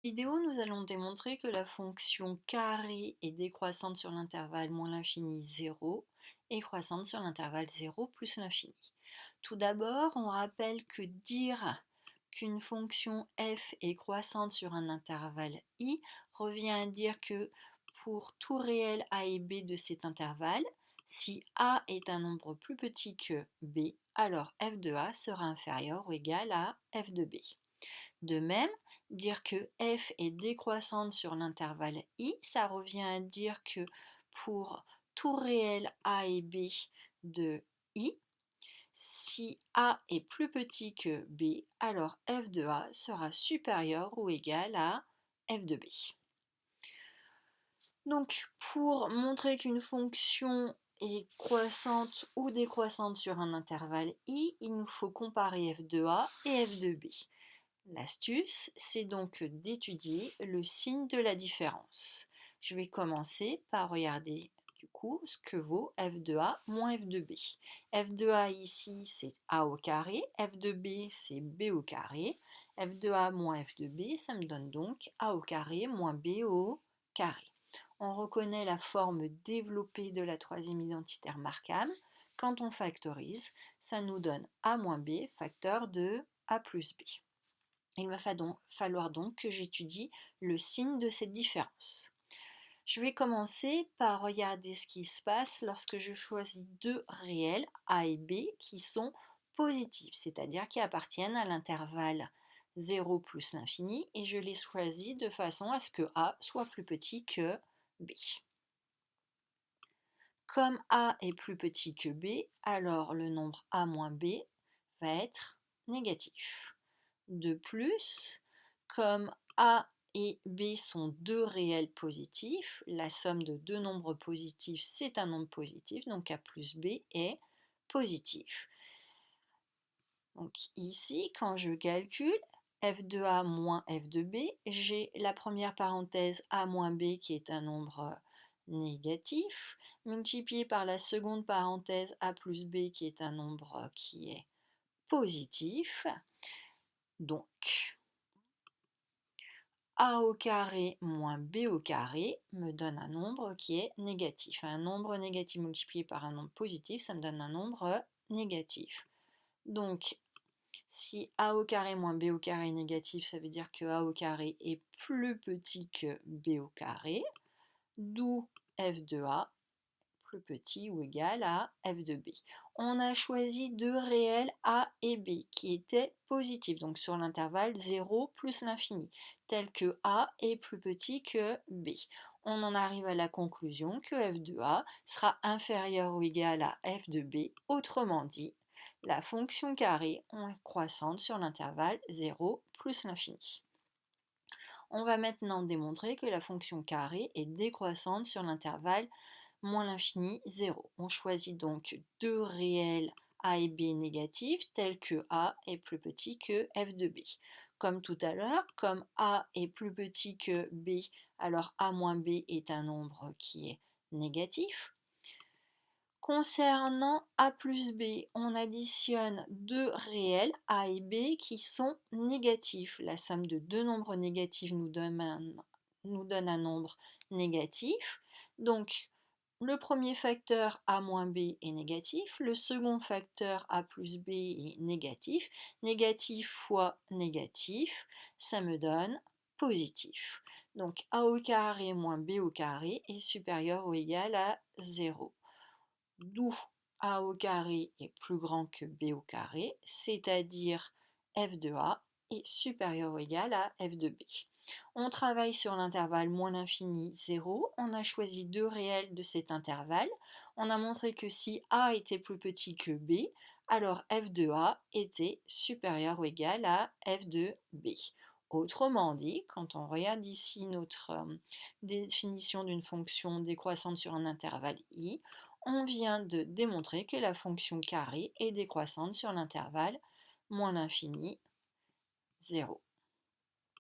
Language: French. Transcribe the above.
Vidéo, nous allons démontrer que la fonction carré est décroissante sur l'intervalle moins l'infini 0 et croissante sur l'intervalle 0 plus l'infini. Tout d'abord, on rappelle que dire qu'une fonction f est croissante sur un intervalle i revient à dire que pour tout réel a et b de cet intervalle, si a est un nombre plus petit que b, alors f de a sera inférieur ou égal à f de b. De même, dire que f est décroissante sur l'intervalle i, ça revient à dire que pour tout réel a et b de i, si a est plus petit que b, alors f de a sera supérieur ou égal à f de b. Donc, pour montrer qu'une fonction est croissante ou décroissante sur un intervalle i, il nous faut comparer f de a et f de b. L'astuce, c'est donc d'étudier le signe de la différence. Je vais commencer par regarder du coup ce que vaut f de a moins f de b. F de a ici, c'est a au carré, f de b, c'est b au carré. F de a moins f de b, ça me donne donc a au carré moins b au carré. On reconnaît la forme développée de la troisième identitaire marquable. Quand on factorise, ça nous donne a moins b, facteur de a plus b. Il va falloir donc que j'étudie le signe de cette différence. Je vais commencer par regarder ce qui se passe lorsque je choisis deux réels, a et b, qui sont positifs, c'est-à-dire qui appartiennent à l'intervalle 0 plus l'infini, et je les choisis de façon à ce que a soit plus petit que b. Comme a est plus petit que b, alors le nombre a moins b va être négatif. De plus, comme a et b sont deux réels positifs, la somme de deux nombres positifs, c'est un nombre positif, donc a plus b est positif. Donc ici, quand je calcule f de a moins f de b, j'ai la première parenthèse a moins b qui est un nombre négatif, multiplié par la seconde parenthèse a plus b qui est un nombre qui est positif. Donc, a au carré moins b au carré me donne un nombre qui est négatif. Un nombre négatif multiplié par un nombre positif, ça me donne un nombre négatif. Donc, si a au carré moins b au carré est négatif, ça veut dire que a au carré est plus petit que b au carré, d'où f de a plus petit ou égal à f de b. On a choisi deux réels a et b qui étaient positifs, donc sur l'intervalle 0 plus l'infini, tel que a est plus petit que b. On en arrive à la conclusion que f de a sera inférieur ou égal à f de b, autrement dit, la fonction carrée est croissante sur l'intervalle 0 plus l'infini. On va maintenant démontrer que la fonction carrée est décroissante sur l'intervalle moins l'infini 0. On choisit donc deux réels a et b négatifs tels que a est plus petit que f de b. Comme tout à l'heure, comme a est plus petit que b, alors a moins b est un nombre qui est négatif. Concernant a plus b, on additionne deux réels a et b qui sont négatifs. La somme de deux nombres négatifs nous donne un nombre négatif. Donc, le premier facteur a moins b est négatif, le second facteur a plus b est négatif. Négatif fois négatif, ça me donne positif. Donc a au carré moins b au carré est supérieur ou égal à 0. D'où a au carré est plus grand que b au carré, c'est-à-dire f de a est supérieur ou égal à f de b. On travaille sur l'intervalle moins l'infini 0. On a choisi deux réels de cet intervalle. On a montré que si a était plus petit que b, alors f de a était supérieur ou égal à f de b. Autrement dit, quand on regarde ici notre définition d'une fonction décroissante sur un intervalle i, on vient de démontrer que la fonction carrée est décroissante sur l'intervalle moins l'infini 0.